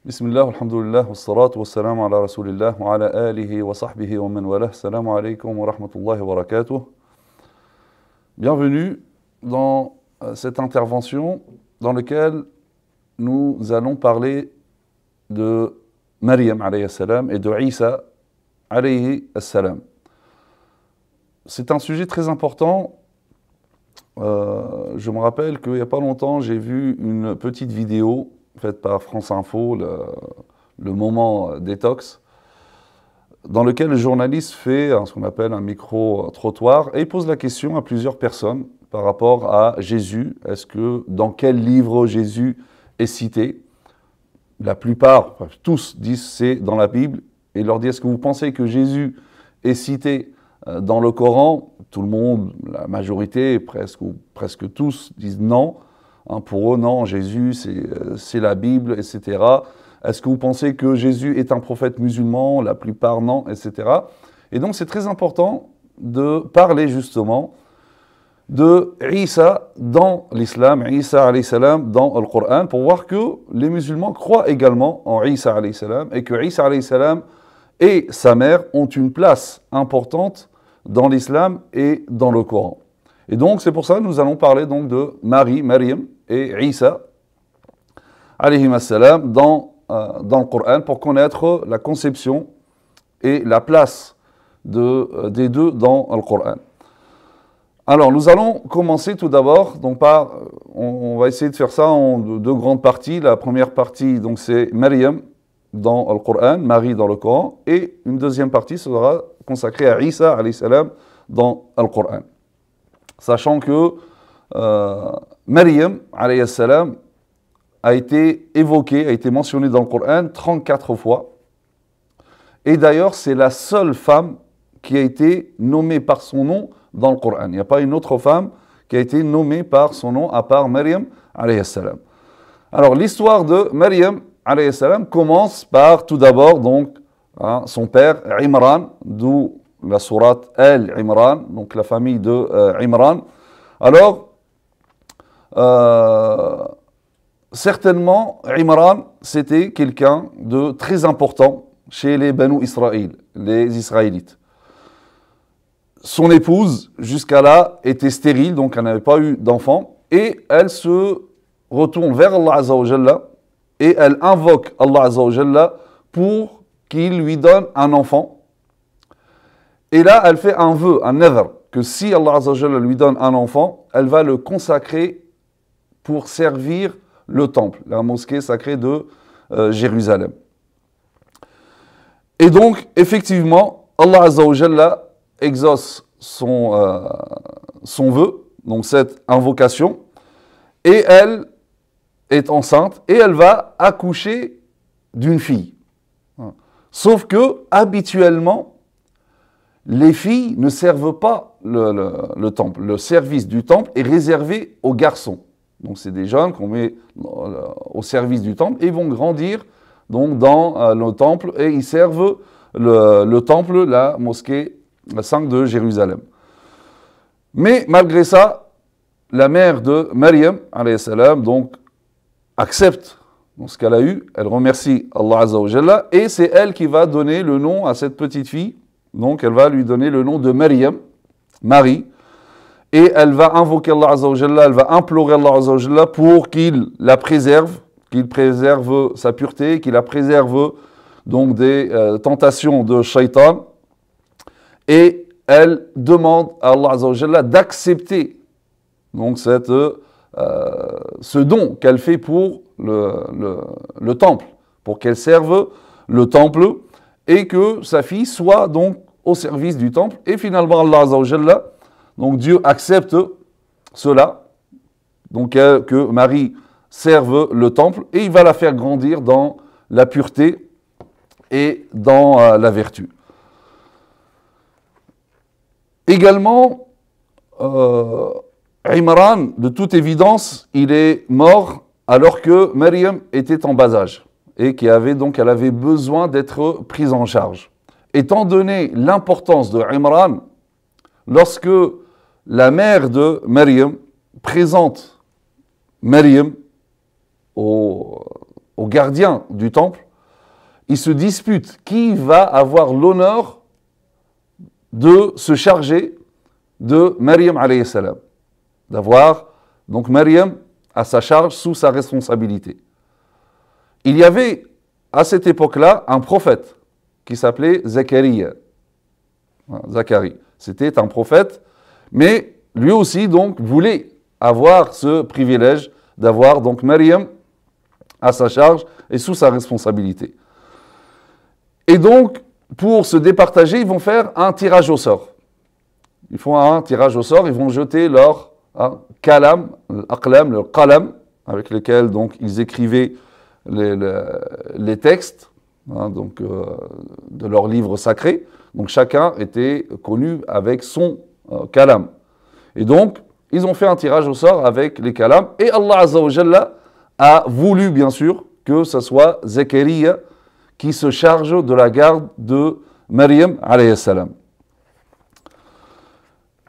Bismillah, alhamdulillah, wassalatu wassalamu ala rasulillah, wa ala alihi wa sahbihi wa man walah. Assalamu alaikum wa rahmatullahi wa barakatuh. Bienvenue dans cette intervention dans laquelle nous allons parler de Maryam alayhi salam et de Isa alayhi salam. C'est un sujet très important. Je me rappelle qu'il n'y a pas longtemps, j'ai vu une petite vidéo faite par France Info, le moment détox, dans lequel le journaliste fait ce qu'on appelle un micro-trottoir et il pose la question à plusieurs personnes par rapport à Jésus. Dans quel livre Jésus est cité? La plupart, tous disent c'est dans la Bible, et il leur dit est-ce que vous pensez que Jésus est cité dans le Coran? Tout le monde, la majorité, presque tous disent non. Pour eux, non, Jésus, c'est la Bible, etc. Est-ce que vous pensez que Jésus est un prophète musulman? La plupart, non, etc. Et donc, c'est très important de parler justement de Isa dans l'islam, Isa alayhi salam dans le Coran, pour voir que les musulmans croient également en Isa alayhi salam et que Isa alayhi salam et sa mère ont une place importante dans l'islam et dans le Coran. Et donc, c'est pour ça que nous allons parler donc de Maryam et Isa, alayhim as-salam, dans le Coran, pour connaître la conception et la place des deux dans le Coran. Alors, nous allons commencer tout d'abord, on va essayer de faire ça en deux grandes parties. La première partie, donc, c'est Maryam dans le Coran, Marie dans le Coran, et une deuxième partie sera consacrée à Isa, alayhi salam, dans le Coran. Sachant que Maryam, alayhi salam, a été évoquée, a été mentionnée dans le Coran 34 fois. Et d'ailleurs, c'est la seule femme qui a été nommée par son nom dans le Coran. Il n'y a pas une autre femme qui a été nommée par son nom à part Maryam, alayhi salam. Alors, l'histoire de Maryam, alayhi salam, commence par tout d'abord son père Imran, d'où la sourate Al-Imran, donc la famille de Imran. Alors, certainement, Imran, c'était quelqu'un de très important chez les Banu Israël, les Israélites. Son épouse, jusqu'à là, était stérile, donc elle n'avait pas eu d'enfant, et elle se retourne vers Allah Azza wa Jalla, et elle invoque Allah Azza wa Jalla pour qu'il lui donne un enfant. Et là, elle fait un vœu, un nadhr, que si Allah Azza wa Jalla lui donne un enfant, elle va le consacrer pour servir le temple, la mosquée sacrée de Jérusalem. Et donc, effectivement, Allah Azza wa Jalla exauce son vœu, donc cette invocation, et elle est enceinte, et elle va accoucher d'une fille. Sauf que, habituellement, les filles ne servent pas le temple. Le service du temple est réservé aux garçons. Donc, c'est des jeunes qu'on met au service du temple et ils vont grandir donc, dans le temple et ils servent le temple, la mosquée sainte de Jérusalem. Mais malgré ça, la mère de Maryam, alayhi salam, donc, accepte ce qu'elle a eu. Elle remercie Allah Azza wa Jalla et c'est elle qui va donner le nom à cette petite fille. Donc, elle va lui donner le nom de Maryam, Marie, et elle va invoquer Allah Azza wa Jalla, elle va implorer Allah Azza wa Jalla pour qu'il la préserve, qu'il préserve sa pureté, qu'il la préserve donc des tentations de shaitan. Et elle demande à Allah Azza wa Jalla d'accepter donc ce don qu'elle fait pour le temple, pour qu'elle serve le temple, et que sa fille soit donc au service du temple. Et finalement, Allah Azza wa Jalla, donc Dieu accepte cela, donc que Marie serve le temple, et il va la faire grandir dans la pureté et dans la vertu. Également, Imran, de toute évidence, il est mort alors que Maryam était en bas âge et elle avait besoin d'être prise en charge. Étant donné l'importance de Imran, lorsque la mère de Maryam présente Maryam aux gardiens du temple, ils se disputent qui va avoir l'honneur de se charger de Maryam alayhi salam, d'avoir donc Maryam à sa charge, sous sa responsabilité. Il y avait à cette époque-là un prophète qui s'appelait Zacharia. Zacharie. C'était un prophète, mais lui aussi donc voulait avoir ce privilège d'avoir donc Maryam à sa charge et sous sa responsabilité. Et donc, pour se départager, ils vont faire un tirage au sort. Ils font un tirage au sort, ils vont jeter leur kalam, l'aqlam, le qalam, avec lequel donc ils écrivaient les textes de leurs livres sacrés. Donc chacun était connu avec son kalam. Et donc, ils ont fait un tirage au sort avec les kalams. Et Allah Azza wa Jalla a voulu, bien sûr, que ce soit Zacharia qui se charge de la garde de Maryam alayhi salam.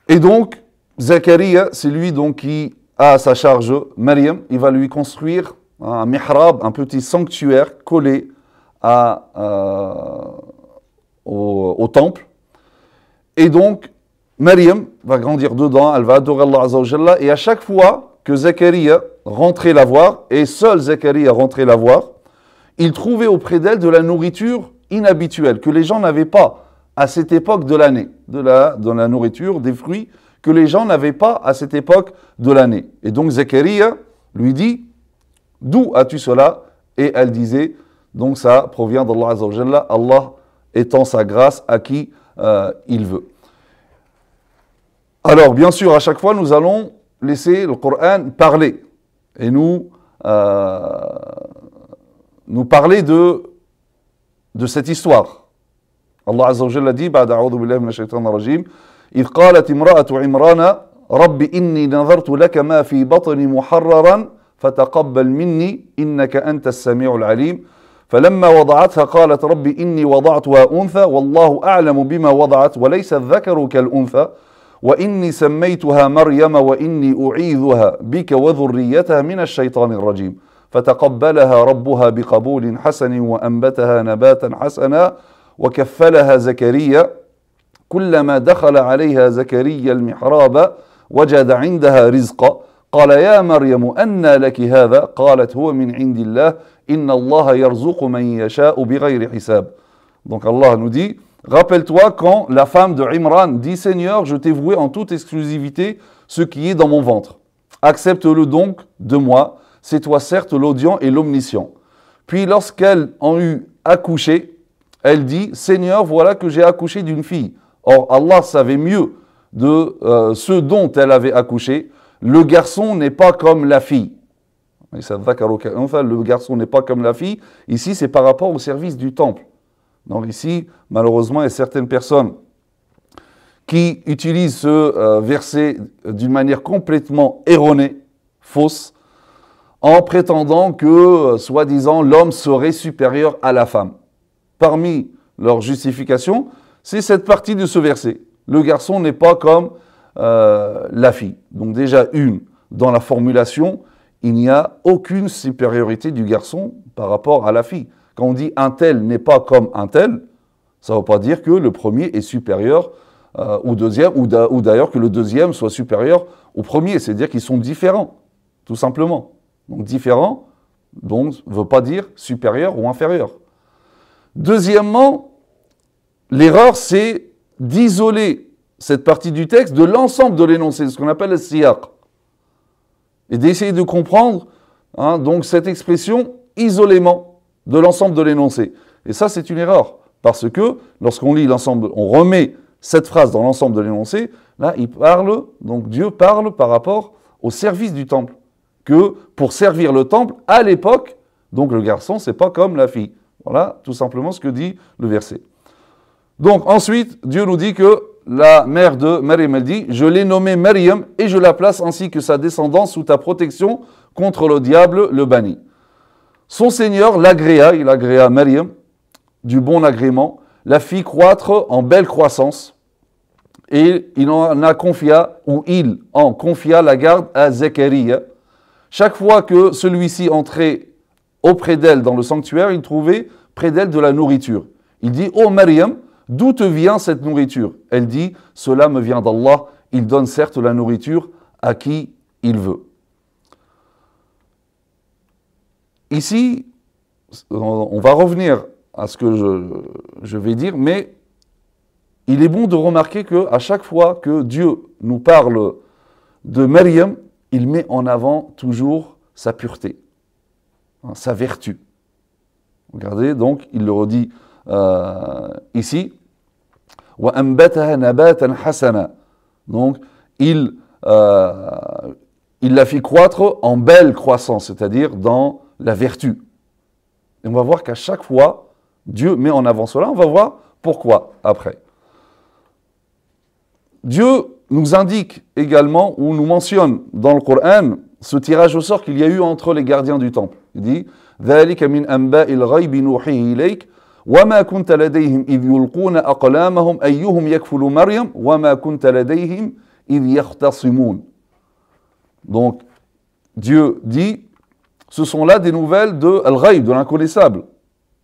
Et donc, Zacharia, c'est lui donc qui a à sa charge Maryam. Il va lui construire un mihrab, un petit sanctuaire collé au temple. Et donc, Maryam va grandir dedans, elle va adorer Allah Azza wa Jalla. Et à chaque fois que Zacharia rentrait la voir, et seul Zacharia rentrait la voir, il trouvait auprès d'elle de la nourriture inhabituelle, que les gens n'avaient pas à cette époque de l'année. De la nourriture, des fruits que les gens n'avaient pas à cette époque de l'année. Et donc Zacharia lui dit, d'où as-tu cela? Et elle disait, donc ça provient d'Allah Azza wa Jalla, Allah étend sa grâce à qui il veut. Alors, bien sûr, à chaque fois, nous allons laisser le Coran parler et nous parler de cette histoire. Allah Azza wa Jalla dit, بعد أعوذ بالله من الشيطان الرجيم إذ قالت امرأة عمران رب إني نذرت لك ما في بطني محررا فتقبل مني إنك أنت السميع العليم فلما وضعتها قالت رب إني وضعتها أنثى والله أعلم بما وضعت وليس الذكر كالأنثى وإني سميتها مريم وإني أعيذها بك وذريتها من الشيطان الرجيم فتقبلها ربها بقبول حسن وأنبتها نباتا حسنا وكفلها زكريا كلما دخل عليها زكريا المحراب وجد عندها رزقا قال يا مريم أنى لك هذا قالت هو من عند الله إن الله يرزق من يشاء بغير حساب. Donc Allah nous dit, rappelle-toi quand la femme de Imran dit Seigneur, je t'ai voué en toute exclusivité ce qui est dans mon ventre. Accepte-le donc de moi, c'est toi certes l'audient et l'omniscient. Puis lorsqu'elle en eut accouché, elle dit Seigneur, voilà que j'ai accouché d'une fille. Or Allah savait mieux de ce dont elle avait accouché. Le garçon n'est pas comme la fille. Enfin, le garçon n'est pas comme la fille. Ici, c'est par rapport au service du temple. Donc ici, malheureusement, il y a certaines personnes qui utilisent ce verset d'une manière complètement erronée, fausse, en prétendant que, soi-disant, l'homme serait supérieur à la femme. Parmi leurs justifications, c'est cette partie de ce verset. Le garçon n'est pas comme la fille. Donc déjà, dans la formulation, il n'y a aucune supériorité du garçon par rapport à la fille. Quand on dit un tel n'est pas comme un tel, ça ne veut pas dire que le premier est supérieur au deuxième, ou d'ailleurs que le deuxième soit supérieur au premier. C'est-à-dire qu'ils sont différents, tout simplement. Donc différent, donc, ne veut pas dire supérieur ou inférieur. Deuxièmement, l'erreur, c'est d'isoler cette partie du texte de l'ensemble de l'énoncé, ce qu'on appelle le siyaq, et d'essayer de comprendre donc cette expression isolément de l'ensemble de l'énoncé. Et ça, c'est une erreur, parce que lorsqu'on lit l'ensemble, on remet cette phrase dans l'ensemble de l'énoncé, là, donc Dieu parle par rapport au service du temple, que pour servir le temple, à l'époque, donc le garçon, c'est pas comme la fille. Voilà tout simplement ce que dit le verset. Donc ensuite, Dieu nous dit que la mère de Maryam, elle dit « Je l'ai nommée Maryam et je la place ainsi que sa descendance sous ta protection contre le diable, le banni. » Son Seigneur l'agréa, il agréa Maryam du bon agrément, la fit croître en belle croissance et il en confia la garde à Zacharia. Chaque fois que celui-ci entrait auprès d'elle dans le sanctuaire, il trouvait près d'elle de la nourriture. Il dit, ô Maryam, d'où te vient cette nourriture? Elle dit, cela me vient d'Allah, il donne certes la nourriture à qui il veut. Ici, on va revenir à ce que je vais dire, mais il est bon de remarquer qu'à chaque fois que Dieu nous parle de Maryam, il met en avant toujours sa pureté, sa vertu. Regardez, donc, il le redit ici. وَأَنْبَتَهَا نَبَاتًا حَسَنًا. Donc, il la fit croître en belle croissance, c'est-à-dire dans la vertu. Et on va voir qu'à chaque fois, Dieu met en avant cela. On va voir pourquoi après. Dieu nous indique également, ou nous mentionne dans le Coran, ce tirage au sort qu'il y a eu entre les gardiens du temple. Il dit ذَلِكَ مِنْ أَنْبَاءِ الْغَيْبِ نُوحِيهِ إِلَيْكَ وَمَا كُنْتَ لَدَيْهِمْ إِذْ يُلْقُونَ أَقْلَامَهُمْ أَيُّهُمْ يَكْفُلُ مَرْيَمَ وَمَا كُنْتَ لَدَيْهِمْ إِذْ يَخْتَصِمُونَ. Donc, Dieu dit, ce sont là des nouvelles de Al-Ghaib, de l'inconnaissable.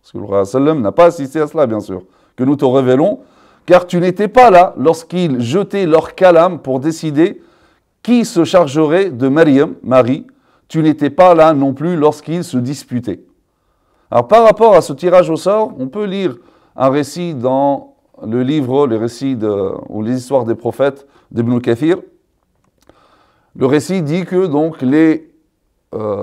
Parce que le Prophète sallam n'a pas assisté à cela, bien sûr, que nous te révélons, car tu n'étais pas là lorsqu'ils jetaient leur calame pour décider qui se chargerait de Maryam, Marie. Tu n'étais pas là non plus lorsqu'ils se disputaient. Alors par rapport à ce tirage au sort, on peut lire un récit dans le livre, les récits ou les histoires des prophètes d'Ibn Kathir. Le récit dit que donc les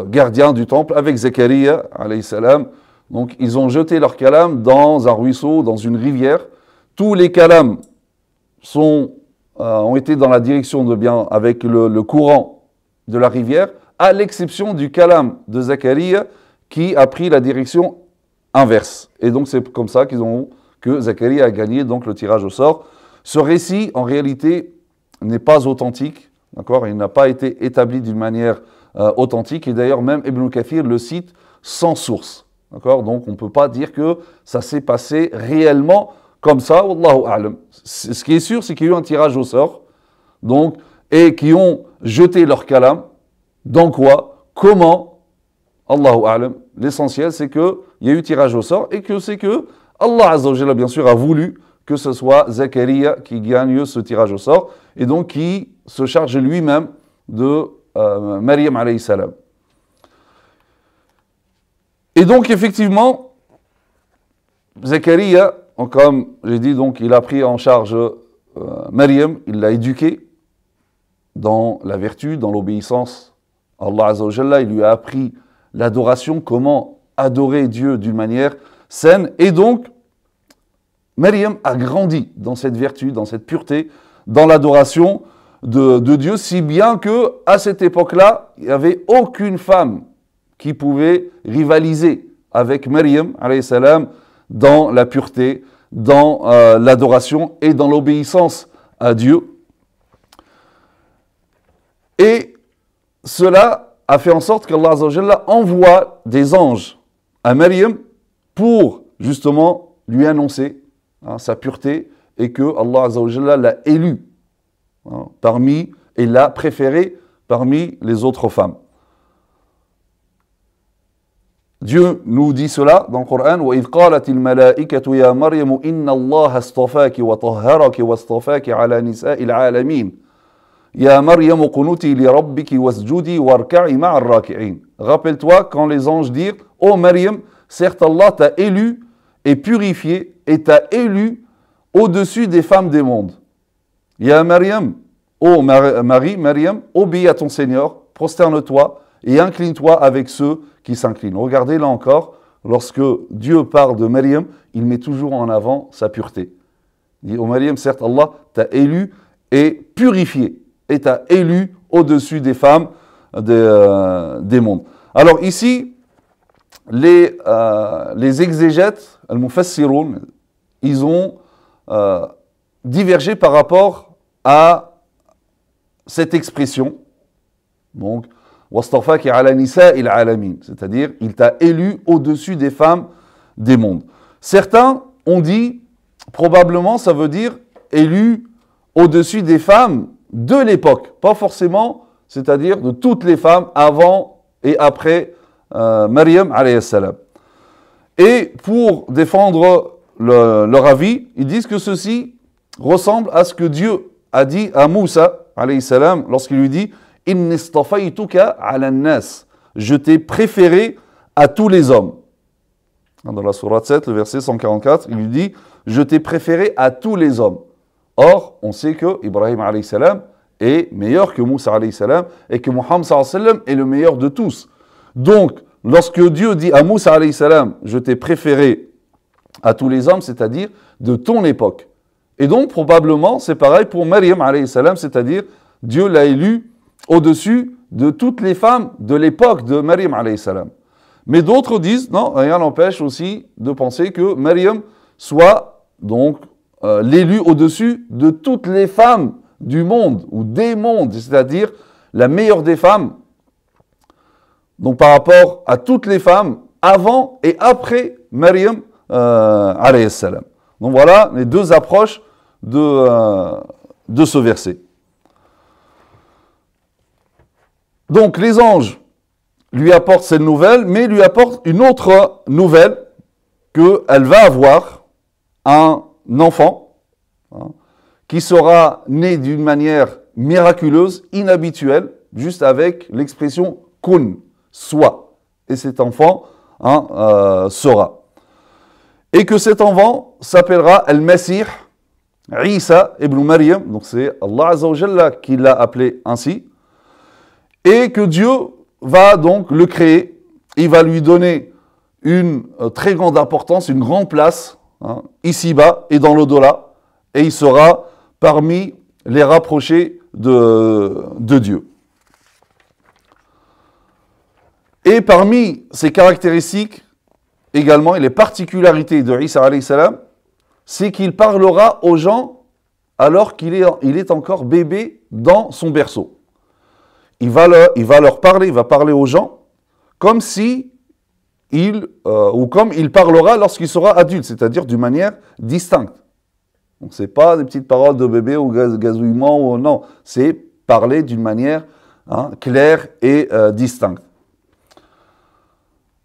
gardiens du temple, avec Zacharia, alayhi salam, donc ils ont jeté leur calame dans un ruisseau, dans une rivière. Tous les calames ont été dans la direction de bien avec le courant de la rivière, à l'exception du calame de Zacharia qui a pris la direction inverse. Et donc c'est comme ça que Zacharia a gagné donc le tirage au sort. Ce récit, en réalité, n'est pas authentique, d'accord? Il n'a pas été établi d'une manière authentique, et d'ailleurs même Ibn Kathir le cite sans source, d'accord? Donc on ne peut pas dire que ça s'est passé réellement comme ça, Wallahu a'lam. Ce qui est sûr, c'est qu'il y a eu un tirage au sort, donc, et qui ont jeté leur calame. Dans quoi? Comment? Allahu a'lam. L'essentiel, c'est qu'il y a eu tirage au sort et que c'est que Allah Azza wa Jalla, bien sûr, a voulu que ce soit Zacharia qui gagne ce tirage au sort et donc qui se charge lui-même de Maryam alayhi salam. Et donc, effectivement, Zacharia, comme j'ai dit, donc, il a pris en charge Maryam, il l'a éduquée dans la vertu, dans l'obéissance à Allah Azza wa Jalla. Il lui a appris l'adoration, comment adorer Dieu d'une manière saine. Et donc, Maryam a grandi dans cette vertu, dans cette pureté, dans l'adoration de Dieu, si bien que à cette époque-là, il n'y avait aucune femme qui pouvait rivaliser avec Maryam, alayhi salam, dans la pureté, dans l'adoration et dans l'obéissance à Dieu. Et cela a fait en sorte qu'Allah Azza wa Jalla envoie des anges à Maryam pour justement lui annoncer sa pureté et que Allah Azza wa Jalla l'a élue parmi et l'a préférée parmi les autres femmes. Dieu nous dit cela dans le Coran. وَإِذْ قَالَتِ الْمَلَائِكَةُ يَا مَرْيَمُ إِنَّ اللَّهَ اصْطَفَاكِ وَطَهَّرَكِ وَاصْطَفَاكِ عَلَى نِسَاءِ الْعَالَمِينَ يَا مَرْيَمُ قُنُوتِي لِرَبِّكِ وَاسْجُدِي وَارْكَعِي مَعَ الرَّاكِعِينَ. Rappelle-toi quand les anges dirent: Ô Maryam, certes Allah t'a élu et purifié et t'a élu au-dessus des femmes des mondes. Ya Maryam, ô Marie, Maryam, obéis à ton Seigneur, prosterne-toi et incline-toi avec ceux qui s'inclinent. Regardez là encore, lorsque Dieu parle de Maryam, il met toujours en avant sa pureté. Il dit: Ô Maryam, certes Allah t'a élu et purifié et t'a élu au-dessus des femmes des mondes. Alors ici, les exégètes, al-mufassiroun, ils ont divergé par rapport à cette expression. Donc, وَاصْطَفَاكِ عَلَى نِسَاءِ الْعَالَمِينَ, c'est-à-dire, il t'a élu au-dessus des femmes des mondes. Certains ont dit, probablement, ça veut dire élu au-dessus des femmes de l'époque, pas forcément, c'est-à-dire de toutes les femmes avant et après Maryam alayhi salam. Et pour défendre leur avis, ils disent que ceci ressemble à ce que Dieu a dit à Moussa alayhi salam lorsqu'il lui dit « Inni istafaytuka ala nas » je t'ai préféré à tous les hommes. Dans la sourate 7, le verset 144, il lui dit « Je t'ai préféré à tous les hommes ». Or, on sait que Ibrahim alayhi salam est meilleur que Moussa alayhi salam et que Muhammad sallallahu alayhi wa sallam est le meilleur de tous. Donc, lorsque Dieu dit à Moussa alayhi salam « Je t'ai préféré à tous les hommes », c'est-à-dire de ton époque. Et donc, probablement, c'est pareil pour Maryam alayhi salam, c'est-à-dire Dieu l'a élu au-dessus de toutes les femmes de l'époque de Maryam alayhi salam. Mais d'autres disent, non, rien n'empêche aussi de penser que Maryam soit donc l'élu au-dessus de toutes les femmes du monde ou des mondes, c'est-à-dire la meilleure des femmes. Donc par rapport à toutes les femmes avant et après Maryam alayhi salam. Donc voilà les deux approches de ce verset. Donc les anges lui apportent cette nouvelle, mais lui apportent une autre nouvelle, qu'elle va avoir un enfant qui sera né d'une manière miraculeuse, inhabituelle, juste avec l'expression « kun », soit. Et cet enfant sera. Et que cet enfant s'appellera Al-Masih, Isa ibn Maryam, donc c'est Allah Azza wa Jalla qui l'a appelé ainsi, et que Dieu va donc le créer, il va lui donner une très grande importance, une grande place, ici-bas et dans l'au-delà, et il sera parmi les rapprochés de Dieu. Et parmi ces caractéristiques, également, et les particularités de Isa alayhi salam, c'est qu'il parlera aux gens alors qu'il est encore bébé dans son berceau. Il va leur parler, il va parler aux gens comme si ou comme il parlera lorsqu'il sera adulte, c'est-à-dire d'une manière distincte. Donc ce n'est pas des petites paroles de bébé ou gazouillement, ou non, c'est parler d'une manière claire et distincte.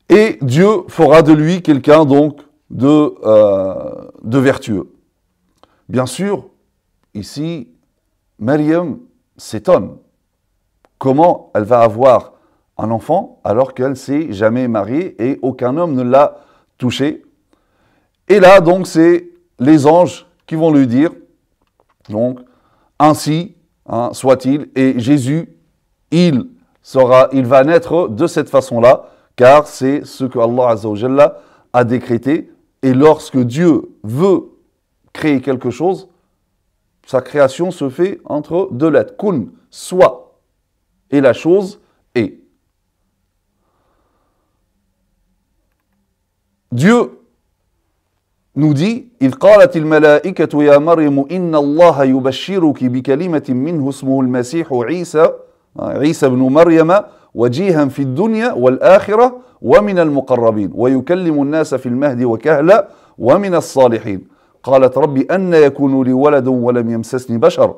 Et Dieu fera de lui quelqu'un donc de vertueux. Bien sûr, ici, Maryam s'étonne. Comment elle va avoir un enfant alors qu'elle ne s'est jamais mariée et aucun homme ne l'a touchée. Et là, donc, c'est les anges qui vont lui dire, donc, ainsi soit-il, et Jésus, il va naître de cette façon-là, car c'est ce que Allah Azza wa Jalla a décrété. Et lorsque Dieu veut créer quelque chose, sa création se fait entre deux lettres, kun, soit. Et la chose est. Dieu nous dit إذ قالت الملائكة يا مريم إن الله يبشرك بكلمة منه اسمه المسيح عيسى بن مريم وجيها في الدنيا والآخرة ومن المقربين ويكلم الناس في المهد وكهلا ومن الصالحين قالت ربي أن يكون لي ولد ولم يمسسني بشر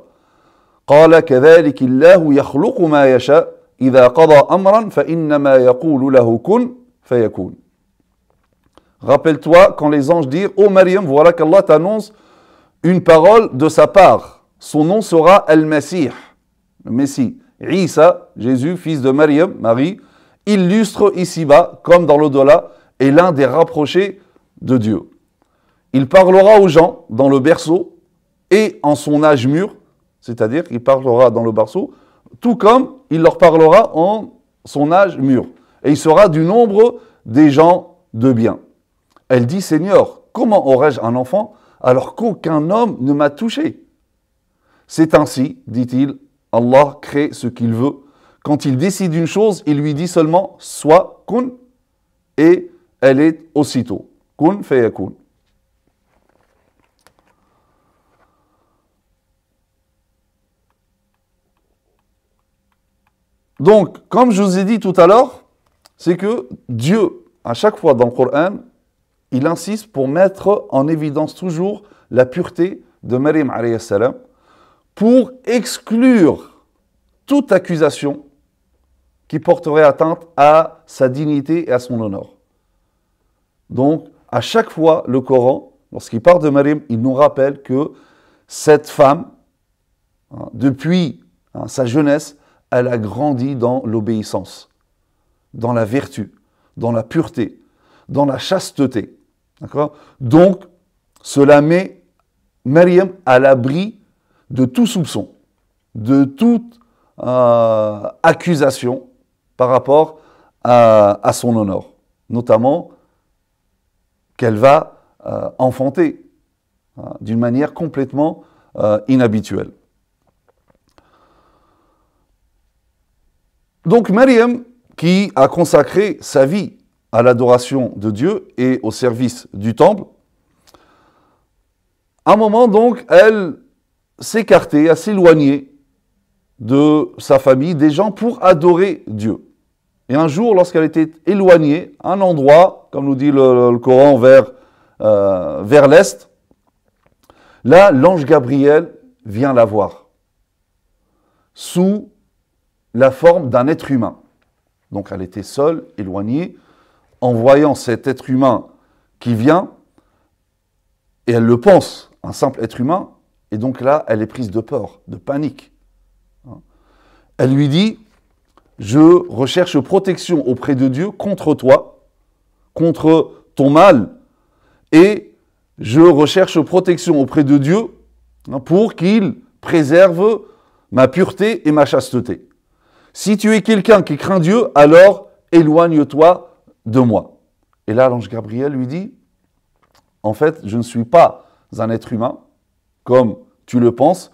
قال كذلك الله يخلق ما يشاء إذا قضى أمرا فإنما يقول له كن فيكون. Rappelle-toi quand les anges dirent « Ô Maryam, voilà qu'Allah t'annonce une parole de sa part. Son nom sera Al-Masih, le Messie. Isa, Jésus, fils de Maryam, Marie, illustre ici-bas, comme dans l'au-delà, est l'un des rapprochés de Dieu. Il parlera aux gens dans le berceau et en son âge mûr, c'est-à-dire qu'il parlera dans le berceau, tout comme il leur parlera en son âge mûr. Et il sera du nombre des gens de bien. Elle dit, Seigneur, comment aurais-je un enfant alors qu'aucun homme ne m'a touché? C'est ainsi, dit-il, Allah crée ce qu'il veut. Quand il décide une chose, il lui dit seulement, soit kun, et elle est aussitôt. Kun fayakun. Donc, comme je vous ai dit tout à l'heure, c'est que Dieu, à chaque fois dans le Coran, il insiste pour mettre en évidence toujours la pureté de Maryam alayhi salam, pour exclure toute accusation qui porterait atteinte à sa dignité et à son honneur. Donc, à chaque fois, le Coran, lorsqu'il parle de Maryam, il nous rappelle que cette femme, depuis sa jeunesse, elle a grandi dans l'obéissance, dans la vertu, dans la pureté, dans la chasteté. D'accord ? Donc, cela met Maryam à l'abri de tout soupçon, de toute accusation par rapport à son honneur, notamment qu'elle va enfanter d'une manière complètement inhabituelle. Donc Maryam, qui a consacré sa vie à l'adoration de Dieu et au service du temple, à un moment donc, elle s'écartait, à s'éloigner de sa famille, des gens pour adorer Dieu. Et un jour, lorsqu'elle était éloignée, à un endroit, comme nous dit le Coran, vers l'est, là, l'ange Gabriel vient la voir, sous la forme d'un être humain. Donc elle était seule, éloignée, en voyant cet être humain qui vient, et elle le pense, un simple être humain, et donc là, elle est prise de peur, de panique. Elle lui dit, je recherche protection auprès de Dieu contre toi, contre ton mal, et je recherche protection auprès de Dieu pour qu'il préserve ma pureté et ma chasteté. Si tu es quelqu'un qui craint Dieu, alors éloigne-toi de moi. Et là, l'ange Gabriel lui dit, en fait, je ne suis pas un être humain, comme tu le penses,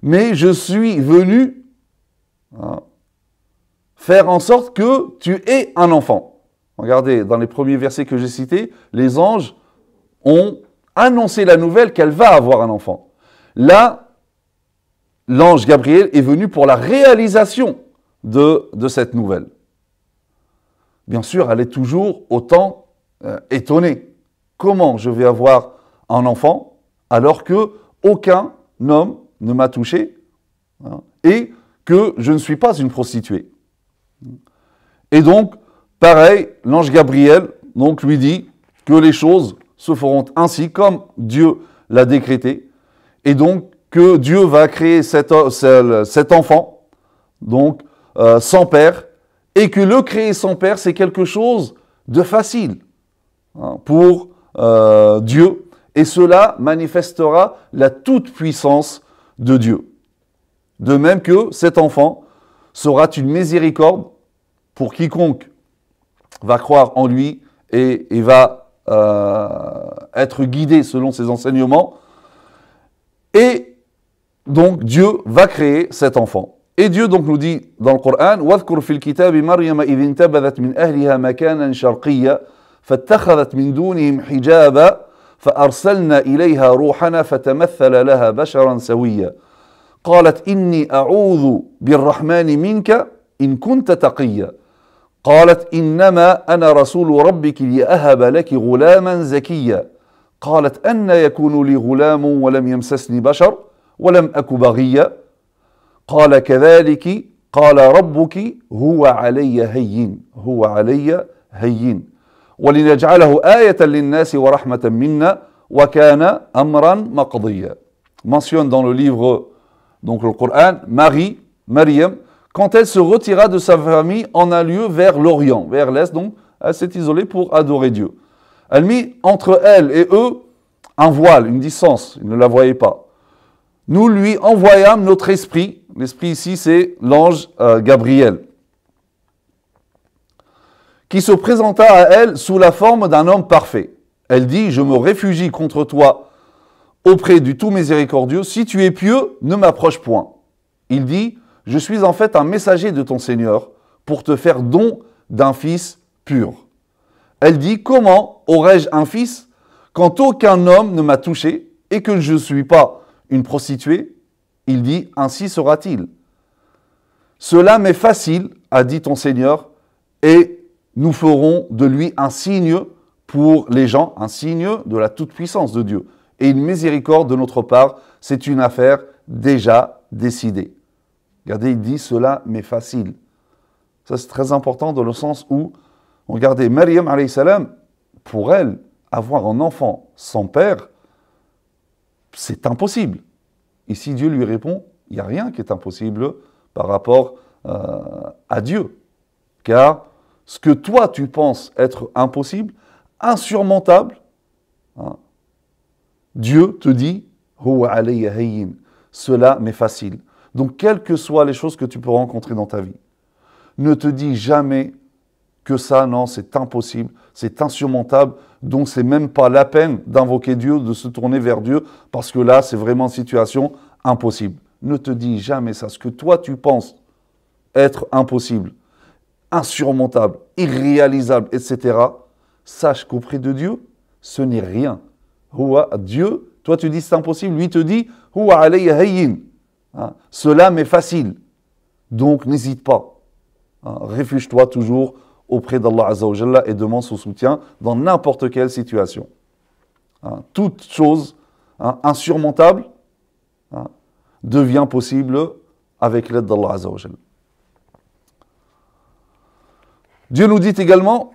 mais je suis venu faire en sorte que tu aies un enfant. Regardez, dans les premiers versets que j'ai cités, les anges ont annoncé la nouvelle qu'elle va avoir un enfant. Là, l'ange Gabriel est venu pour la réalisation de cette nouvelle. Bien sûr, elle est toujours autant étonnée. Comment je vais avoir un enfant alors que aucun homme ne m'a touché et que je ne suis pas une prostituée. Et donc, pareil, l'ange Gabriel donc, lui dit que les choses se feront ainsi comme Dieu l'a décrété, et donc que Dieu va créer cet enfant, donc sans père, et que le créer sans père, c'est quelque chose de facile pour Dieu, et cela manifestera la toute-puissance de Dieu. De même que cet enfant sera une miséricorde pour quiconque va croire en lui et va être guidé selon ses enseignements. Et donc Dieu va créer cet enfant. Et Dieu donc nous dit dans le Coran, وَاذْكُرْ فِي الْكِتَابِ مَرْيَمَ إِذِ انْتَبَذَتْ مِنْ أَهْلِهَا مَكَانًا شَرْقِيًّا فَاتَّخَذَتْ مِنْ دُونِهِمْ حِجَابًا فَأَرْسَلْنَا إِلَيْهَا روحنا فَتَمَثَّلَ لَهَا بَشَرًا سَوِيًّا قالت إني أعوذ بالرحمن منك إن كنت تقيا قالت إنما أنا رسول ربك لأهب لك غلاما زكيا قالت أن يكون لي غلام ولم يمسسني بشر ولم أك بغيا قال كذلك قال ربك هو علي هين ولنجعله آية للناس ورحمة منا وكان أمرا مقضيا. Mentionne dans le livre donc le Coran, Maryam, quand elle se retira de sa famille en un lieu vers l'Orient, vers l'Est, donc elle s'est isolée pour adorer Dieu. Elle mit entre elle et eux un voile, une distance, ils ne la voyaient pas. Nous lui envoyâmes notre esprit, l'esprit ici c'est l'ange Gabriel, qui se présenta à elle sous la forme d'un homme parfait. Elle dit, je me réfugie contre toi auprès du tout miséricordieux, si tu es pieux, ne m'approche point. Il dit, je suis en fait un messager de ton Seigneur pour te faire don d'un fils pur. Elle dit, comment aurais-je un fils quand aucun homme ne m'a touché et que je ne suis pas une prostituée? Il dit, ainsi sera-t-il. Cela m'est facile, a dit ton Seigneur, et nous ferons de lui un signe pour les gens, un signe de la toute-puissance de Dieu. Et une miséricorde de notre part, c'est une affaire déjà décidée. Regardez, il dit, cela m'est facile. Ça, c'est très important dans le sens où, regardez, Maryam, alayhi salam, pour elle, avoir un enfant sans père, c'est impossible. Et si Dieu lui répond, il n'y a rien qui est impossible par rapport à Dieu. Car ce que toi, tu penses être impossible, insurmontable, hein, Dieu te dit, Huwa alayya hayyin, cela m'est facile. Donc, quelles que soient les choses que tu peux rencontrer dans ta vie, ne te dis jamais que ça, non, c'est impossible, c'est insurmontable, donc c'est même pas la peine d'invoquer Dieu, de se tourner vers Dieu, parce que là, c'est vraiment une situation impossible. Ne te dis jamais ça. Ce que toi, tu penses être impossible, insurmontable, irréalisable, etc., sache qu'auprès de Dieu, ce n'est rien. Huwa, Dieu, toi tu dis c'est impossible, lui te dit Huwa alayya hayyin. Hein, cela m'est facile. Donc n'hésite pas. Hein, réfugie-toi toujours auprès d'Allah Azza wa Jalla et demande son soutien dans n'importe quelle situation. Hein, toute chose insurmontable devient possible avec l'aide d'Allah Azza wa Jalla. Dieu nous dit également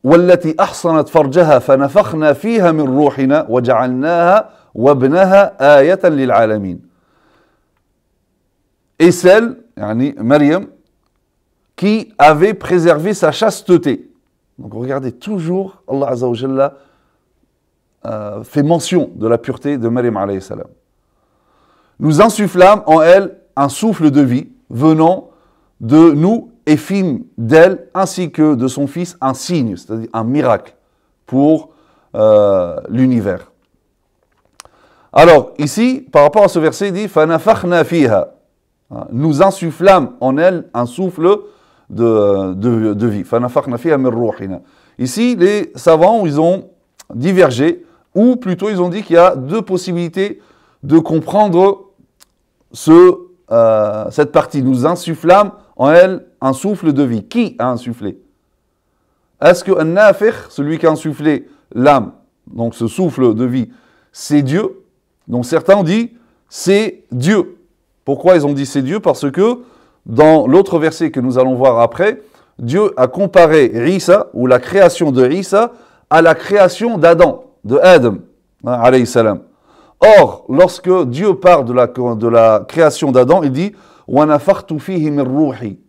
والتي أحصنت فرجها فنفخنا فيها من روحنا وجعلناها وابنها آية للعالمين. Et celle, yani Maryam, qui avait préservé sa chasteté. Donc regardez, toujours Allah Azza wa Jalla fait mention de la pureté de Maryam alayhi salam. Nous insufflâmes en elle un souffle de vie venant de nous et fîmes d'elle ainsi que de son fils un signe, c'est-à-dire un miracle pour l'univers. Alors ici, par rapport à ce verset, il dit « فَنَفَخْنَا فِيهَا » nous insufflâmes en elle un souffle de vie. فَنَفَخْنَا فِيهَا مِنْ رُوحِنَا. Ici, les savants, ils ont divergé, ou plutôt ils ont dit qu'il y a deux possibilités de comprendre cette partie. Nous insufflâmes en elle un souffle de vie. Qui a insufflé? Est-ce que An-Nafikh, celui qui a insufflé l'âme, donc ce souffle de vie, c'est Dieu? Donc certains ont dit c'est Dieu. Pourquoi ils ont dit c'est Dieu? Parce que dans l'autre verset que nous allons voir après, Dieu a comparé Isa, ou la création de Isa, à la création d'Adam, de Adam, alayhi salam. Or, lorsque Dieu parle de la création d'Adam, il dit وَنَفَخْتُ فِيهِ مِنْ رُوحِي.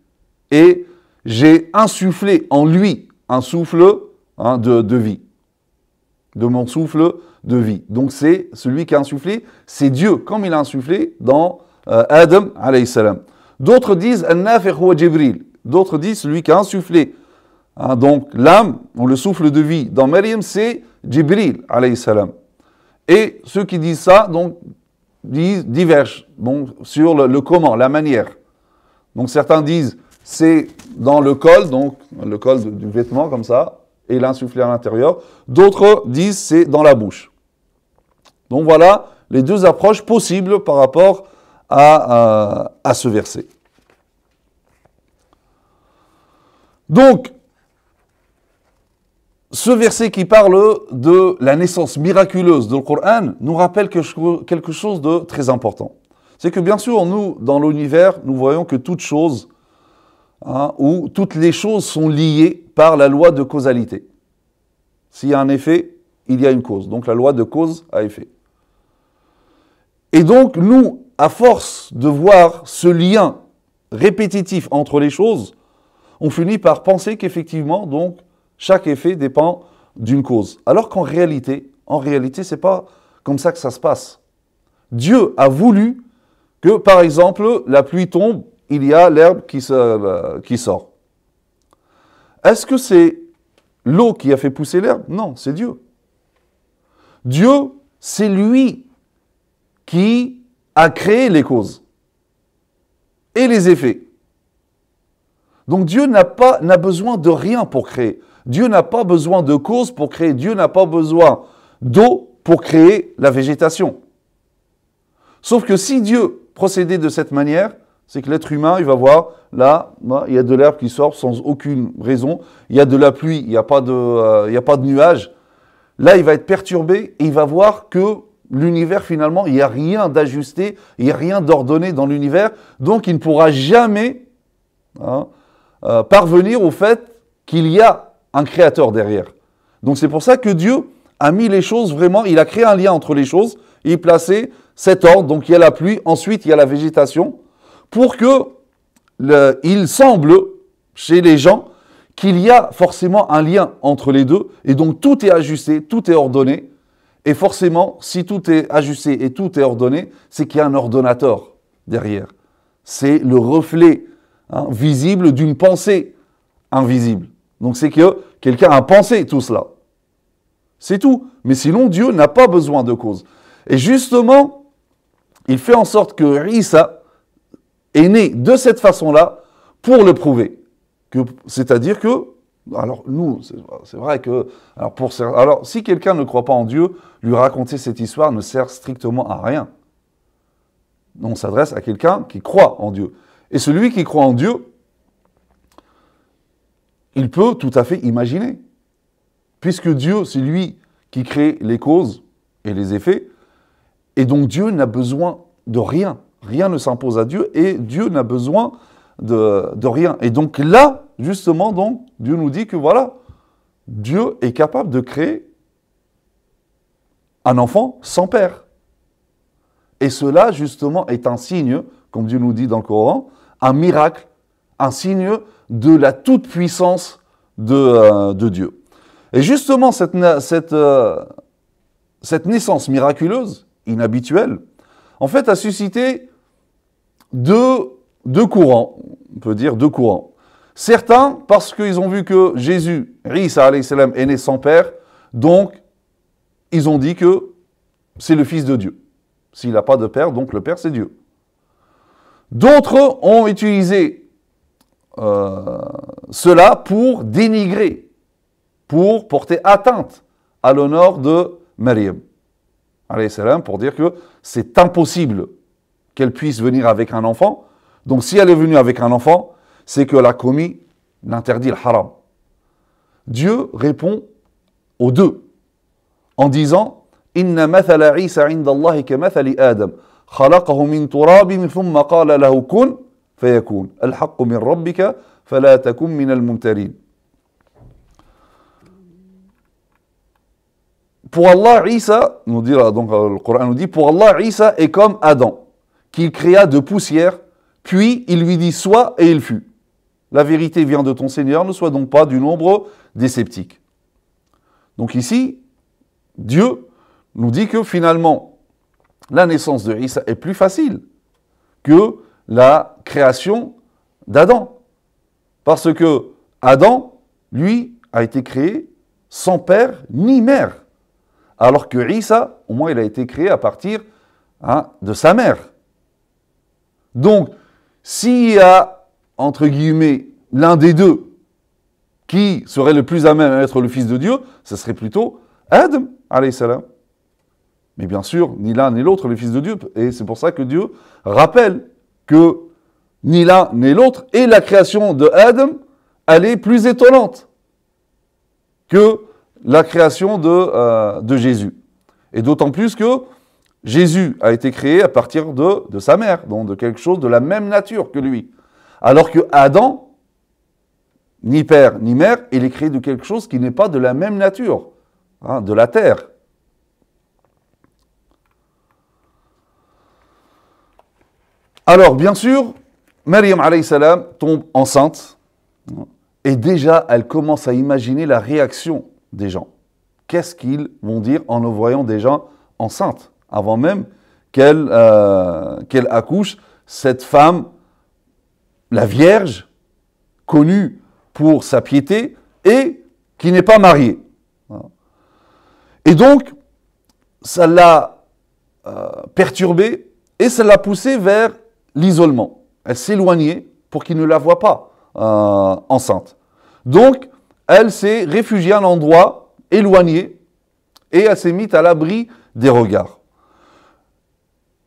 Et j'ai insufflé en lui un souffle de vie, de mon souffle de vie. Donc c'est celui qui a insufflé, c'est Dieu, comme il a insufflé dans Adam alayhi salam. D'autres disent An-Nafikh huwa Jibril. D'autres disent celui qui a insufflé. Donc l'âme ou le souffle de vie dans Maryam, c'est Jibril alayhi salam. Et ceux qui disent ça, donc, divergent donc, sur le comment, la manière. Donc certains disent c'est dans le col, donc le col du vêtement comme ça, et il a insufflé à l'intérieur. D'autres disent c'est dans la bouche. Donc voilà les deux approches possibles par rapport à ce verset. Donc, ce verset qui parle de la naissance miraculeuse du Coran nous rappelle quelque chose de très important. C'est que bien sûr, nous, dans l'univers, nous voyons que toute chose, ou toutes les choses sont liées par la loi de causalité. S'il y a un effet, il y a une cause. Donc la loi de cause à effet. Et donc nous, à force de voir ce lien répétitif entre les choses, on finit par penser qu'effectivement, donc, chaque effet dépend d'une cause. Alors qu'en réalité, c'est pas comme ça que ça se passe. Dieu a voulu que, par exemple, la pluie tombe, il y a l'herbe qui sort. Est-ce que c'est l'eau qui a fait pousser l'herbe? Non, c'est Dieu. Dieu, c'est lui qui a créé les causes et les effets. Donc Dieu n'a besoin de rien pour créer. Dieu n'a pas besoin de cause pour créer. Dieu n'a pas besoin d'eau pour créer la végétation. Sauf que si Dieu procédait de cette manière, c'est que l'être humain, il va voir, là, il y a de l'herbe qui sort sans aucune raison. Il y a de la pluie, il n'y a pas de nuages. Là, il va être perturbé et il va voir que l'univers, finalement, il n'y a rien d'ajusté, il n'y a rien d'ordonné dans l'univers. Donc, il ne pourra jamais parvenir au fait qu'il y a un créateur derrière. Donc c'est pour ça que Dieu a mis les choses vraiment, il a créé un lien entre les choses, il placé cet ordre, donc il y a la pluie, ensuite il y a la végétation, pour que il semble chez les gens qu'il y a forcément un lien entre les deux, et donc tout est ajusté, tout est ordonné, et forcément, si tout est ajusté et tout est ordonné, c'est qu'il y a un ordonnateur derrière. C'est le reflet visible d'une pensée invisible. Donc c'est que quelqu'un a pensé tout cela. C'est tout. Mais sinon, Dieu n'a pas besoin de cause. Et justement, il fait en sorte que Isa est né de cette façon-là pour le prouver. C'est-à-dire que, alors nous, c'est vrai que, alors si quelqu'un ne croit pas en Dieu, lui raconter cette histoire ne sert strictement à rien. On s'adresse à quelqu'un qui croit en Dieu. Et celui qui croit en Dieu, il peut tout à fait imaginer. Puisque Dieu, c'est lui qui crée les causes et les effets, et donc Dieu n'a besoin de rien. Rien ne s'impose à Dieu, et Dieu n'a besoin de rien. Et donc là, justement, donc, Dieu nous dit que voilà, Dieu est capable de créer un enfant sans père. Et cela, justement, est un signe, comme Dieu nous dit dans le Coran, un miracle, un signe de la toute-puissance de Dieu. Et justement, cette naissance miraculeuse, inhabituelle, en fait, a suscité deux courants, on peut dire deux courants. Certains, parce qu'ils ont vu que Jésus, Isa alayhi salam, est né sans père, donc ils ont dit que c'est le Fils de Dieu. S'il n'a pas de père, donc le Père, c'est Dieu. D'autres ont utilisé cela pour dénigrer, pour porter atteinte à l'honneur de Maryam, alayhi salam, pour dire que c'est impossible qu'elle puisse venir avec un enfant. Donc si elle est venue avec un enfant, c'est qu'elle a commis l'interdit, le haram. Dieu répond aux deux en disant « Inna mathala Isa inda Allahi ka mathali Adam, khalaqahu min turabin thumma qala lahu kun fayakun, al-haqqu min rabbika fala takun min al-mumtarin » Pour Allah, Isa, nous dit, donc le Coran nous dit, pour Allah, Isa est comme Adam, qu'il créa de poussière, puis il lui dit soit et il fut. La vérité vient de ton Seigneur, ne sois donc pas du nombre des sceptiques. Donc ici, Dieu nous dit que finalement, la naissance de Isa est plus facile que la création d'Adam. Parce que Adam, lui, a été créé sans père ni mère. Alors que Isa, au moins, il a été créé à partir de sa mère. Donc, s'il y a, entre guillemets, l'un des deux qui serait le plus à même à être le Fils de Dieu, ce serait plutôt Adam, alayhi salam. Mais bien sûr, ni l'un ni l'autre est le Fils de Dieu. Et c'est pour ça que Dieu rappelle que ni l'un ni l'autre, et la création de Adam, elle est plus étonnante que la création de Jésus. Et d'autant plus que Jésus a été créé à partir de sa mère, donc de quelque chose de la même nature que lui. Alors que Adam, ni père ni mère, il est créé de quelque chose qui n'est pas de la même nature, de la terre. Alors, bien sûr, Maryam alayhi salam tombe enceinte, et déjà, elle commence à imaginer la réaction des gens. Qu'est-ce qu'ils vont dire en le voyant déjà enceinte, avant même qu'elle accouche, cette femme, la Vierge, connue pour sa piété et qui n'est pas mariée. Et donc, ça l'a perturbée et ça l'a poussée vers l'isolement. Elle s'éloignait pour qu'il ne la voie pas enceinte. Donc, elle s'est réfugiée à un endroit éloigné et elle s'est mise à l'abri des regards.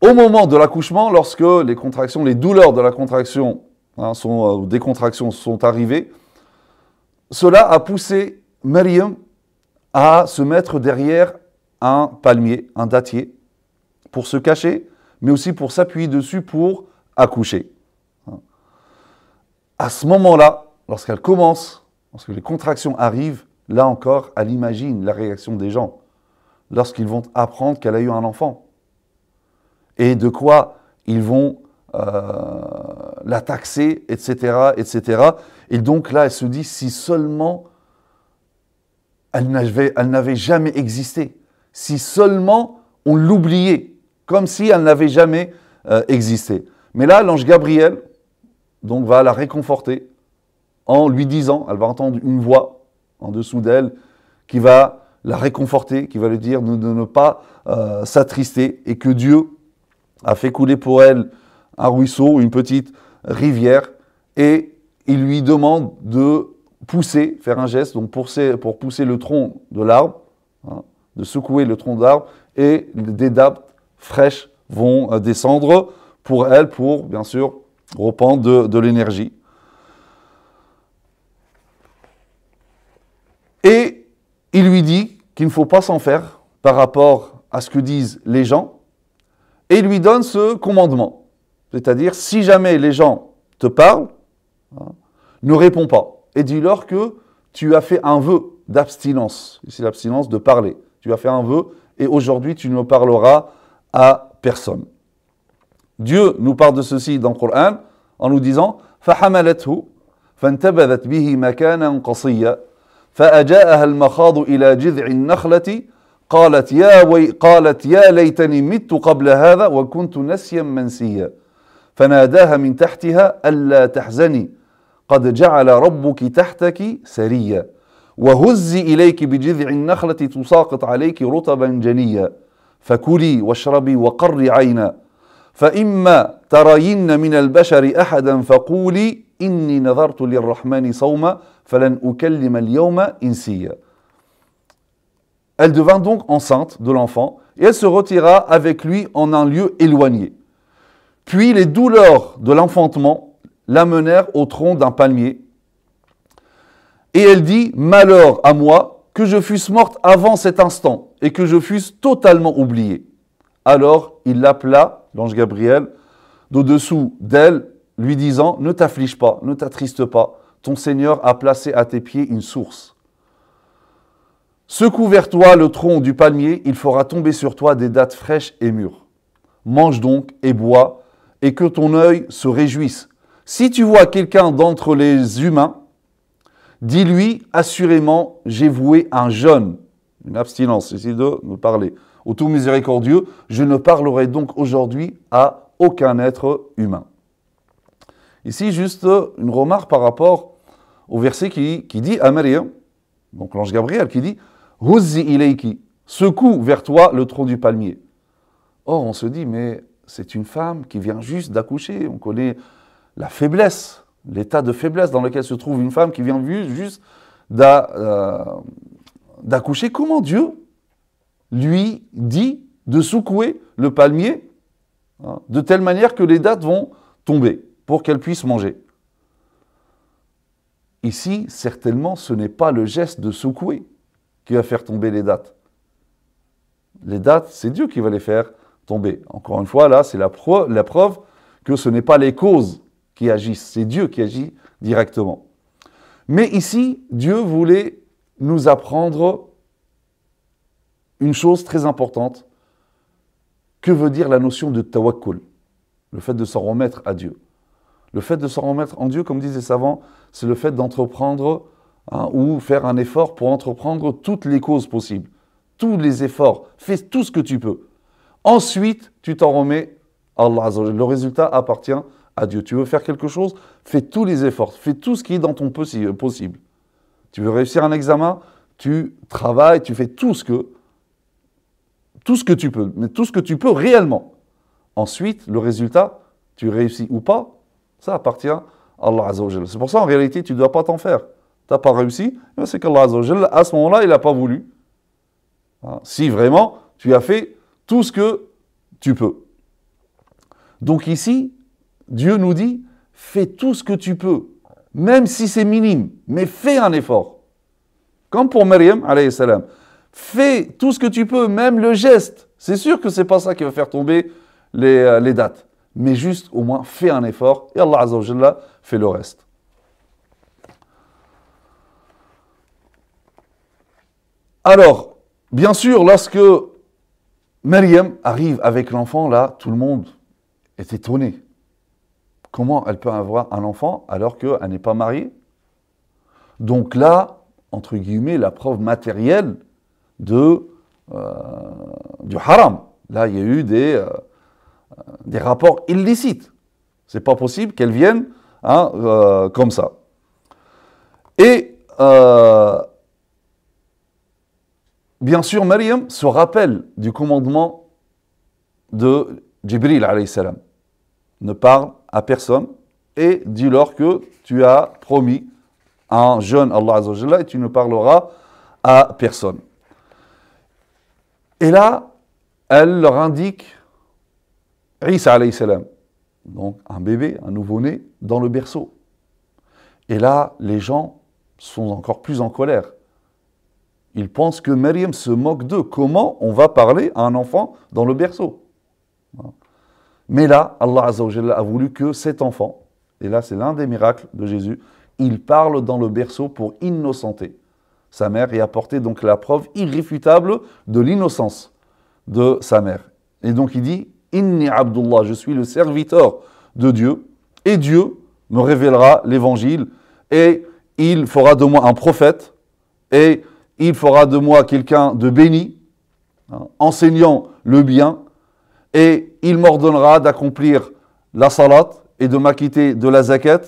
Au moment de l'accouchement, lorsque les contractions, les douleurs de la contraction, des contractions sont arrivées, cela a poussé Maryam à se mettre derrière un palmier, un dattier, pour se cacher, mais aussi pour s'appuyer dessus pour accoucher. À ce moment-là, lorsqu'elle commence, lorsque les contractions arrivent, là encore, elle imagine la réaction des gens lorsqu'ils vont apprendre qu'elle a eu un enfant. Et de quoi ils vont la taxer, etc., etc. Et donc là, elle se dit, si seulement elle n'avait jamais existé, si seulement on l'oubliait, comme si elle n'avait jamais existé. Mais là, l'ange Gabriel donc, va la réconforter en lui disant, elle va entendre une voix en dessous d'elle qui va la réconforter, qui va lui dire de ne pas s'attrister et que Dieu a fait couler pour elle un ruisseau, une petite rivière, et il lui demande de pousser, faire un geste, donc pour pousser le tronc de l'arbre, hein, de secouer le tronc d'arbre, et des dattes fraîches vont descendre pour elle, pour bien sûr reprendre de l'énergie. Et il lui dit qu'il ne faut pas s'en faire par rapport à ce que disent les gens, et il lui donne ce commandement. C'est-à-dire, si jamais les gens te parlent, hein, ne réponds pas. Et dis-leur que tu as fait un vœu d'abstinence. Ici, l'abstinence de parler. Tu as fait un vœu et aujourd'hui, tu ne parleras à personne. Dieu nous parle de ceci dans le Coran en nous disant فَحَمَلَتْهُ فَانْتَبَذَتْ بِهِ مَكَانًا قَصِيًّا فَأَجَاءَهَا الْمَخَاضُ إِلَى جِذْعِ النَّخْلَةِ قالت يا ليتني مت قبل هذا وكنت نسيا منسيا فناداها من تحتها ألا تحزني قد جعل ربك تحتك سريا وهزي إليك بجذع النخلة تساقط عليك رطبا جنيا فكلي واشربي وقري عينا فإما ترين من البشر أحدا فقولي إني نذرت للرحمن صوما فلن أكلم اليوم إنسيا. Elle devint donc enceinte de l'enfant et elle se retira avec lui en un lieu éloigné. Puis les douleurs de l'enfantement l'amenèrent au tronc d'un palmier. Et elle dit, malheur à moi, que je fusse morte avant cet instant et que je fusse totalement oubliée. Alors il l'appela, l'ange Gabriel, d'au-dessous d'elle, lui disant, ne t'afflige pas, ne t'attriste pas, ton Seigneur a placé à tes pieds une source. Secoue vers toi le tronc du palmier, il fera tomber sur toi des dattes fraîches et mûres. Mange donc et bois, et que ton œil se réjouisse. Si tu vois quelqu'un d'entre les humains, dis-lui, assurément, j'ai voué un jeûne, une abstinence, ici de nous parler, au tout miséricordieux, je ne parlerai donc aujourd'hui à aucun être humain. Ici, juste une remarque par rapport au verset qui dit à Maryam, donc l'ange Gabriel qui dit, Huzzi ilayki, secoue vers toi le tronc du palmier. Or, on se dit, mais c'est une femme qui vient juste d'accoucher. On connaît la faiblesse, l'état de faiblesse dans lequel se trouve une femme qui vient juste d'accoucher. Comment Dieu lui dit de secouer le palmier, hein, de telle manière que les dattes vont tomber pour qu'elle puisse manger. Ici, certainement, ce n'est pas le geste de secouer qui va faire tomber les dattes. Les dattes, c'est Dieu qui va les faire tomber. Encore une fois, là, c'est la preuve que ce n'est pas les causes qui agissent, c'est Dieu qui agit directement. Mais ici, Dieu voulait nous apprendre une chose très importante. Que veut dire la notion de tawakkul? Le fait de s'en remettre à Dieu. Le fait de s'en remettre en Dieu, comme disent les savants, c'est le fait d'entreprendre ou faire un effort pour entreprendre toutes les causes possibles. Tous les efforts, fais tout ce que tu peux. Ensuite, tu t'en remets à Allah Azza wa Jalla. Le résultat appartient à Dieu. Tu veux faire quelque chose, fais tous les efforts, fais tout ce qui est dans ton possible. Tu veux réussir un examen, tu travailles, tu fais tout ce que tu peux, mais tout ce que tu peux réellement. Ensuite, le résultat, tu réussis ou pas, ça appartient à Allah Azza wa Jalla. C'est pour ça, en réalité, tu ne dois pas t'en faire. Tu n'as pas réussi, c'est qu'Allah Azza wa Jalla, à ce moment-là, il n'a pas voulu. Si vraiment, tu as fait tout ce que tu peux. Donc ici, Dieu nous dit, fais tout ce que tu peux, même si c'est minime, mais fais un effort. Comme pour Maryam, alayhi salam. Fais tout ce que tu peux, même le geste. C'est sûr que ce n'est pas ça qui va faire tomber les dattes. Mais juste, au moins, fais un effort et Allah Azza wa Jalla fait le reste. Alors, bien sûr, lorsque Maryam arrive avec l'enfant, là, tout le monde est étonné. Comment elle peut avoir un enfant alors qu'elle n'est pas mariée? Donc là, entre guillemets, la preuve matérielle du haram. Là, il y a eu des rapports illicites. C'est pas possible qu'elle vienne comme ça. Et bien sûr, Maryam se rappelle du commandement de Jibril alayhi salam. Ne parle à personne et dis-leur que tu as promis un jeune Allah Azza wa Jalla et tu ne parleras à personne. Et là, elle leur indique Isa alayhi salam, donc un bébé, un nouveau-né, dans le berceau. Et là, les gens sont encore plus en colère. Ils pensent que Maryam se moque d'eux. Comment on va parler à un enfant dans le berceau? Mais là, Allah Azza wa Jalla a voulu que cet enfant, et là c'est l'un des miracles de Jésus, il parle dans le berceau pour innocenter sa mère et apporter donc la preuve irréfutable de l'innocence de sa mère. Et donc il dit « Inni Abdullah » je suis le serviteur de Dieu, et Dieu me révélera l'évangile, et il fera de moi un prophète, et il fera de moi quelqu'un de béni, enseignant le bien, et il m'ordonnera d'accomplir la salat et de m'acquitter de la zakat,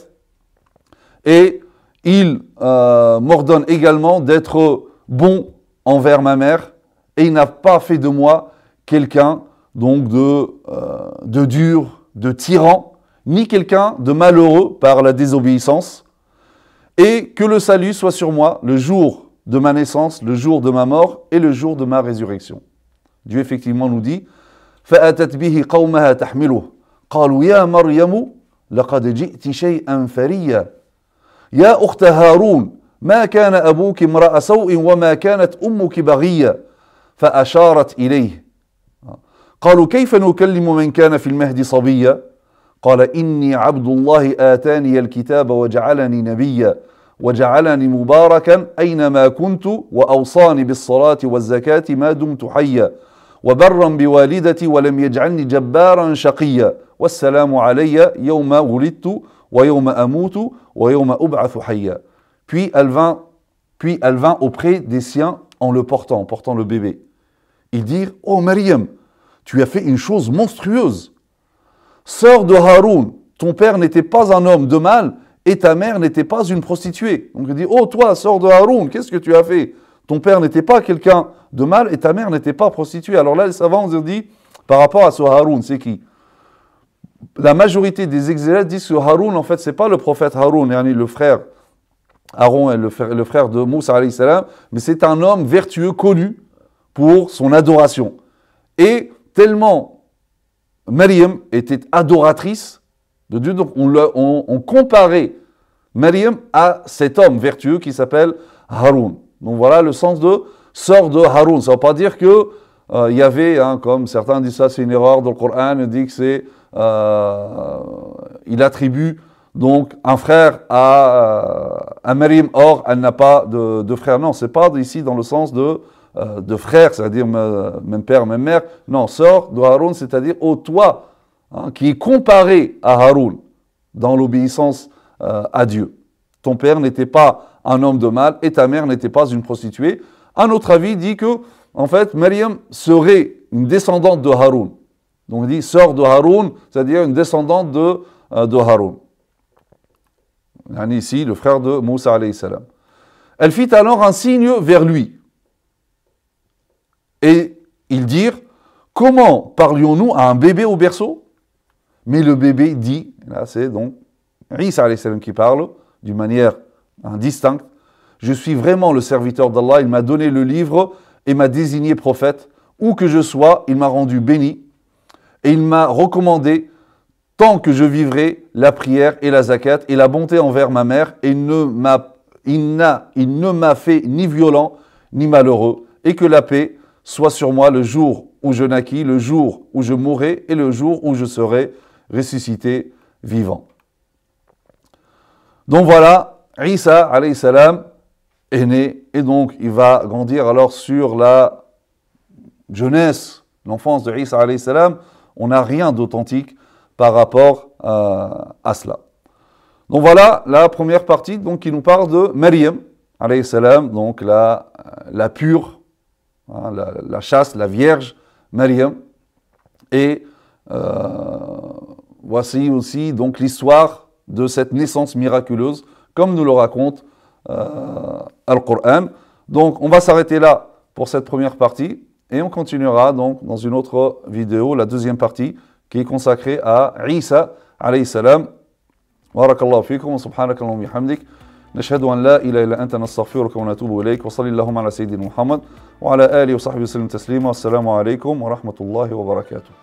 et il m'ordonne également d'être bon envers ma mère, et il n'a pas fait de moi quelqu'un donc de dur, de tyran, ni quelqu'un de malheureux par la désobéissance, et que le salut soit sur moi le jour de ma naissance, le jour de ma mort et le jour de ma résurrection. Dieu effectivement nous dit فأتت به قومها تحمله قالوا يا مريم لقد جئت شيئا فريا يا أخت هارون ما كان أبوك امرأ سوء وما كانت أمك بغيا فأشارت إليه قالوا كيف نكلم من كان في المهد صبيا قال إني عبد الله آتاني الكتاب وجعلني نبيا وجعلني مباركا أينما كنت وأوصاني بالصلاة والزكاة ما دمت حيا وبرا بوالدتي ولم يجعلني جبارا شقيا والسلام علي يوم ولدت ويوم أموت ويوم أبعث حيا. Puis elle vint auprès des siens en portant le bébé. Ils dirent « Oh Maryam, tu as fait une chose monstrueuse. Sœur de Haroun, ton père n'était pas un homme de mal et ta mère n'était pas une prostituée. » Donc il dit « Oh toi, sœur de Haroun, qu'est-ce que tu as fait? Ton père n'était pas quelqu'un de mal et ta mère n'était pas prostituée. » Alors là, les savants ont dit, par rapport à ce Haroun, c'est qui? La majorité des exégètes disent que Haroun, en fait, c'est pas le prophète Haroun, le frère Aaron est le frère de Moussa alayhi salam, mais c'est un homme vertueux connu pour son adoration. Et tellement Maryam était adoratrice de Dieu, donc on comparait Maryam à cet homme vertueux qui s'appelle Haroun. Donc voilà le sens de sœur de Haroun. Ça ne veut pas dire que il y avait, comme certains disent ça, c'est une erreur dans le Coran, il dit que c'est, il attribue donc un frère à Maryam, or elle n'a pas de frère. Non, c'est pas ici dans le sens de frère, c'est-à-dire même père, même mère. Non, sœur de Haroun, c'est-à-dire toi, qui est comparé à Haroun dans l'obéissance à Dieu. Ton père n'était pas un homme de mal et ta mère n'était pas une prostituée. Un autre avis dit que, en fait, Maryam serait une descendante de Haroun. Donc il dit sœur de Haroun, c'est-à-dire une descendante de Haroun. Ici, le frère de Moussa alayhi salam. Elle fit alors un signe vers lui. Et ils dirent, comment parlions-nous à un bébé au berceau? Mais le bébé dit, là c'est donc Isa alayhi salam qui parle, d'une manière distincte, je suis vraiment le serviteur d'Allah, il m'a donné le livre et m'a désigné prophète. Où que je sois, il m'a rendu béni et il m'a recommandé tant que je vivrai la prière et la zakat et la bonté envers ma mère, et il ne m'a fait ni violent ni malheureux, et que la paix soit sur moi le jour où je naquis, le jour où je mourrai et le jour où je serai ressuscité vivant. Donc voilà, Isa alayhi salam est né Et donc, il va grandir alors sur la jeunesse, l'enfance de Isa alayhi salam. On n'a rien d'authentique par rapport à cela. Donc voilà la première partie donc, qui nous parle de Maryam alayhi salam, donc la pure, hein, la chaste, la vierge Maryam. Et voici aussi donc l'histoire de cette naissance miraculeuse, comme nous le raconte Al-Qur'an. Donc on va s'arrêter là pour cette première partie et on continuera donc dans une autre vidéo, la deuxième partie, qui est consacrée à Isa alayhi salam. Barakallahu fikum wa subhanaka Allahumma bihamdik. نشهد أن لا إله إلا أنت نستغفرك ونتوب إليك وصلى اللهم على سيدنا محمد وعلى آله وصحبه وسلم تسليما والسلام عليكم ورحمة الله وبركاته.